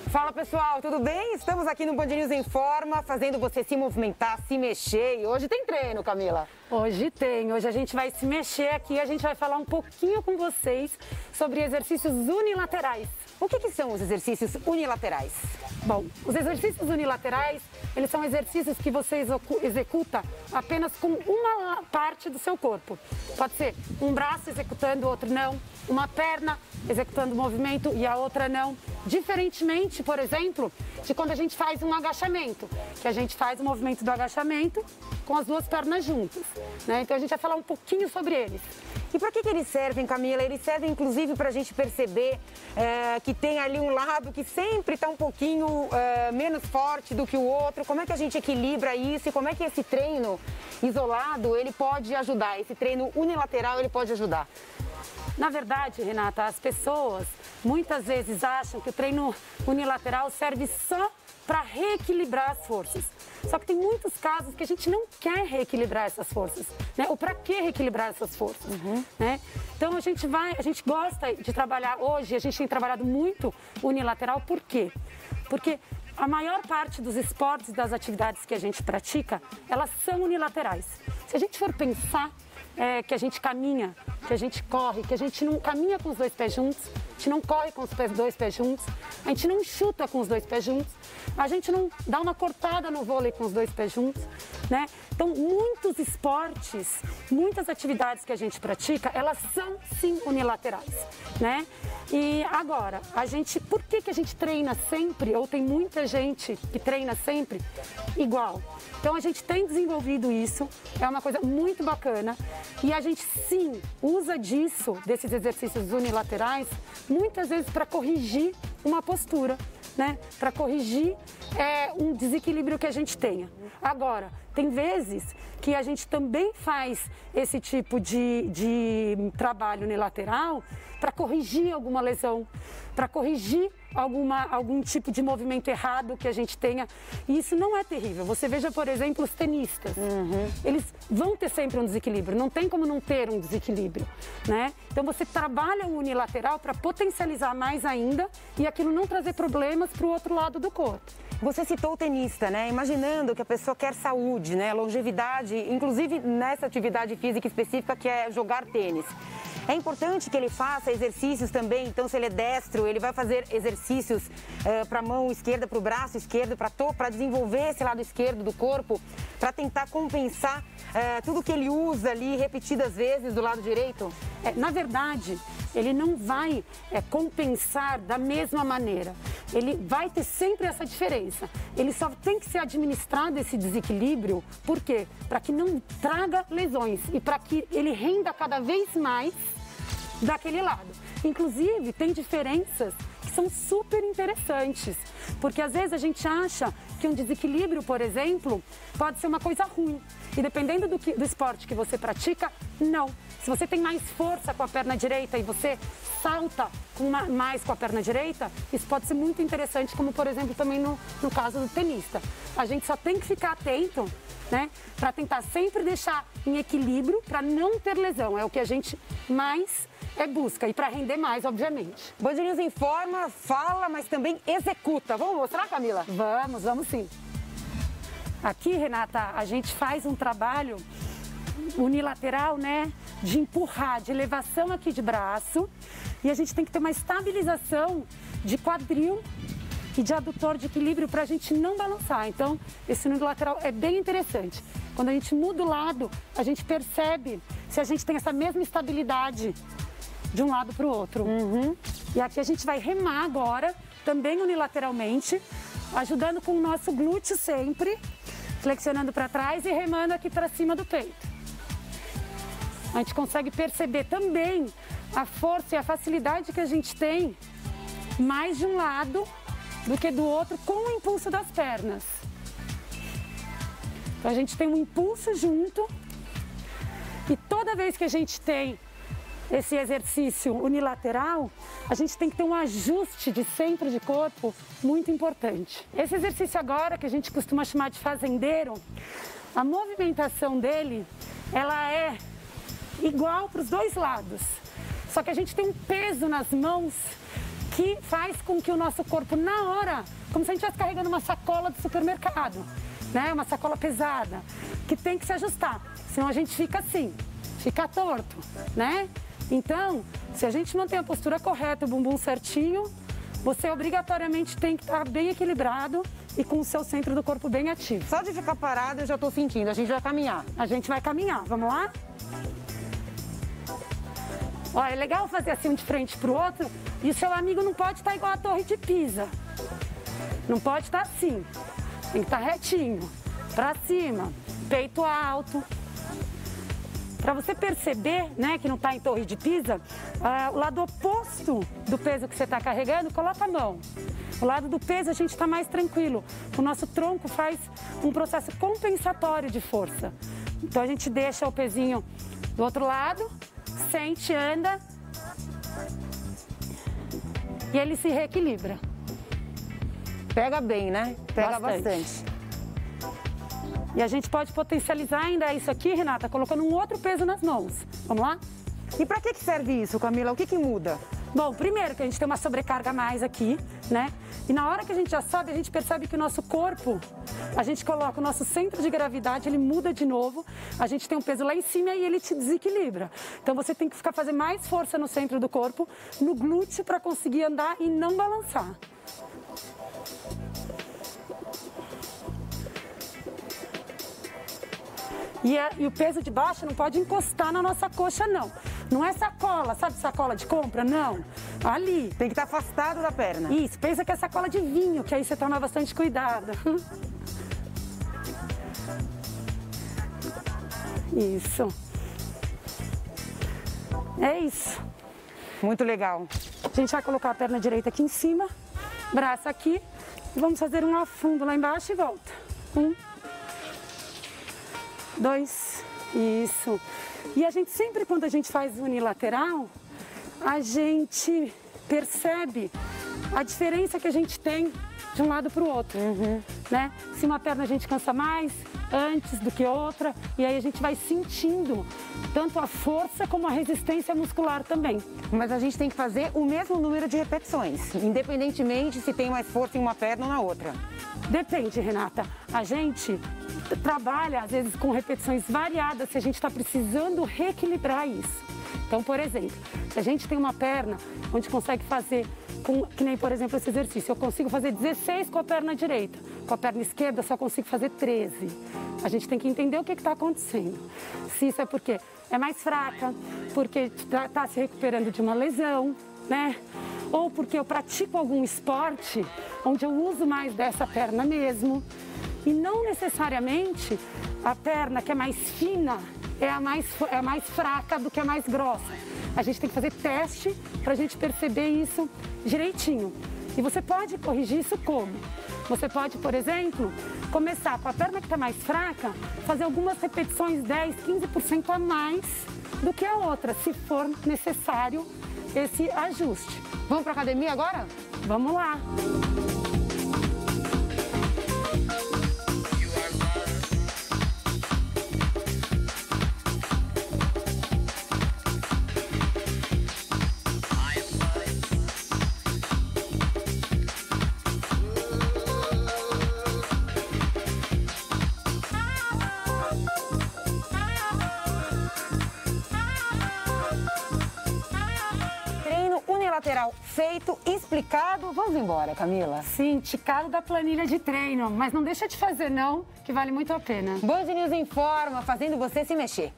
Fala pessoal, tudo bem? Estamos aqui no Band News em Forma, fazendo você se movimentar, se mexer. E hoje tem treino, Camila. Hoje tem, hoje a gente vai se mexer aqui, a gente vai falar um pouquinho com vocês sobre exercícios unilaterais. O que são os exercícios unilaterais? Bom, os exercícios unilaterais, eles são exercícios que você executa apenas com uma parte do seu corpo. Pode ser um braço executando, o outro não, uma perna executando o movimento e a outra não. Diferentemente, por exemplo, de quando a gente faz um agachamento, que a gente faz o movimento do agachamento com as duas pernas juntas, né? Então a gente vai falar um pouquinho sobre eles. E para que eles servem, Camila? Eles servem inclusive para a gente perceber que tem ali um lado que sempre está um pouquinho menos forte do que o outro. Como é que a gente equilibra isso e como é que esse treino isolado ele pode ajudar? Esse treino unilateral ele pode ajudar? Na verdade, Renata, as pessoas muitas vezes acham que o treino unilateral serve só para reequilibrar as forças. Só que tem muitos casos que a gente não quer reequilibrar essas forças, né? Ou para que reequilibrar essas forças, né? Então a gente gosta de trabalhar hoje, a gente tem trabalhado muito unilateral, por quê? Porque a maior parte dos esportes, das atividades que a gente pratica, elas são unilaterais. Se a gente for pensar que a gente caminha, que a gente corre, que a gente não caminha com os dois pés juntos, a gente não corre com os dois pés juntos, a gente não chuta com os dois pés juntos, a gente não dá uma cortada no vôlei com os dois pés juntos, né? Então, muitos esportes, muitas atividades que a gente pratica, elas são sim unilaterais, né? E agora, por que a gente treina sempre, ou tem muita gente que treina sempre igual? Então a gente tem desenvolvido isso, é uma coisa muito bacana e a gente sim usa desses exercícios unilaterais, muitas vezes para corrigir uma postura, né? Para corrigir um desequilíbrio que a gente tenha. Agora, tem vezes que a gente também faz esse tipo de trabalho unilateral para corrigir alguma lesão, para corrigir algum tipo de movimento errado que a gente tenha. E isso não é terrível. Você veja, por exemplo, os tenistas. Eles vão ter sempre um desequilíbrio. Não tem como não ter um desequilíbrio, né? Então você trabalha o unilateral para potencializar mais ainda e aquilo não trazer problemas para o outro lado do corpo. Você citou o tenista, né? Imaginando que a pessoa quer saúde, né? Longevidade, inclusive nessa atividade física específica que é jogar tênis. É importante que ele faça exercícios também, então se ele é destro, ele vai fazer exercícios para a mão esquerda, para o braço esquerdo, para desenvolver esse lado esquerdo do corpo, para tentar compensar tudo que ele usa ali repetidas vezes do lado direito? Na verdade, ele não vai compensar da mesma maneira. Ele vai ter sempre essa diferença. Ele só tem que ser administrado esse desequilíbrio, por quê? Para que não traga lesões e para que ele renda cada vez mais daquele lado. Inclusive, tem diferenças que são super interessantes, porque às vezes a gente acha que um desequilíbrio, por exemplo, pode ser uma coisa ruim. E dependendo do esporte que você pratica, não. Se você tem mais força com a perna direita e você salta mais com a perna direita, isso pode ser muito interessante, como por exemplo também no caso do tenista. A gente só tem que ficar atento, né, para tentar sempre deixar em equilíbrio, para não ter lesão. É o que a gente mais busca e para render mais, obviamente. Band News em Forma, fala, mas também executa. Vamos mostrar, Camila? Vamos sim. Aqui, Renata, a gente faz um trabalho unilateral, né, de empurrar, de elevação aqui de braço, e a gente tem que ter uma estabilização de quadril e de adutor de equilíbrio para a gente não balançar. Então, esse unilateral é bem interessante. Quando a gente muda o lado, a gente percebe se a gente tem essa mesma estabilidade de um lado para o outro. E aqui a gente vai remar agora, também unilateralmente, ajudando com o nosso glúteo sempre, flexionando para trás e remando aqui para cima do peito. A gente consegue perceber também a força e a facilidade que a gente tem mais de um lado do que do outro com o impulso das pernas. Então a gente tem um impulso junto e toda vez que a gente tem esse exercício unilateral, a gente tem que ter um ajuste de centro de corpo muito importante. Esse exercício agora, que a gente costuma chamar de fazendeiro, a movimentação dele, ela é igual para os dois lados. Só que a gente tem um peso nas mãos que faz com que o nosso corpo, na hora, como se a gente estivesse carregando uma sacola do supermercado, né? Uma sacola pesada, que tem que se ajustar, senão a gente fica assim, fica torto, né? Então, se a gente mantém a postura correta, o bumbum certinho, você obrigatoriamente tem que estar bem equilibrado e com o seu centro do corpo bem ativo. Só de ficar parado eu já tô sentindo, a gente vai caminhar. A gente vai caminhar, vamos lá? Ó, é legal fazer assim um de frente pro outro e o seu amigo não pode estar igual a Torre de Pisa. Não pode estar assim, tem que estar retinho, pra cima, peito alto. Para você perceber, né, que não está em Torre de Pisa, o lado oposto do peso que você está carregando, coloca a mão. O lado do peso a gente está mais tranquilo. O nosso tronco faz um processo compensatório de força. Então a gente deixa o pezinho do outro lado, sente, anda e ele se reequilibra. Pega bem, né? Pega bastante. E a gente pode potencializar ainda isso aqui, Renata, colocando um outro peso nas mãos. Vamos lá? E para que serve isso, Camila? O que muda? Bom, primeiro que a gente tem uma sobrecarga a mais aqui, né? E na hora que a gente já sobe, a gente percebe que o nosso corpo, a gente coloca o nosso centro de gravidade, ele muda de novo. A gente tem um peso lá em cima e ele te desequilibra. Então você tem que fazer mais força no centro do corpo, no glúteo, para conseguir andar e não balançar. E o peso de baixo não pode encostar na nossa coxa, não. Não é sacola, sabe sacola de compra? Não. Ali. Tem que estar afastado da perna. Isso, pensa que é sacola de vinho, que aí você toma bastante cuidado. Isso. É isso. Muito legal. A gente vai colocar a perna direita aqui em cima, braço aqui, e vamos fazer um afundo lá embaixo e volta. 1, 2, isso. E a gente sempre, quando a gente faz unilateral, a gente percebe a diferença que a gente tem de um lado para o outro, né? Se uma perna a gente cansa mais antes do que outra, e aí a gente vai sentindo tanto a força como a resistência muscular também. Mas a gente tem que fazer o mesmo número de repetições, independentemente se tem mais força em uma perna ou na outra. Depende, Renata. A gente trabalha, às vezes, com repetições variadas se a gente está precisando reequilibrar isso. Então, por exemplo, se a gente tem uma perna onde consegue fazer, que nem, por exemplo, esse exercício, eu consigo fazer 16 com a perna direita, com a perna esquerda eu só consigo fazer 13. A gente tem que entender o que está acontecendo. Se isso é porque é mais fraca, porque está se recuperando de uma lesão, né? Ou porque eu pratico algum esporte onde eu uso mais dessa perna mesmo. E não necessariamente a perna que é mais fina é a mais fraca do que a mais grossa. A gente tem que fazer teste para a gente perceber isso direitinho. E você pode corrigir isso como? Você pode, por exemplo, começar com a perna que está mais fraca, fazer algumas repetições 10, 15% a mais do que a outra, se for necessário esse ajuste. Vamos para a academia agora? Vamos lá! Lateral feito, explicado. Vamos embora, Camila. Sim, ticado da planilha de treino. Mas não deixa de fazer, não, que vale muito a pena. Band News Informa, fazendo você se mexer.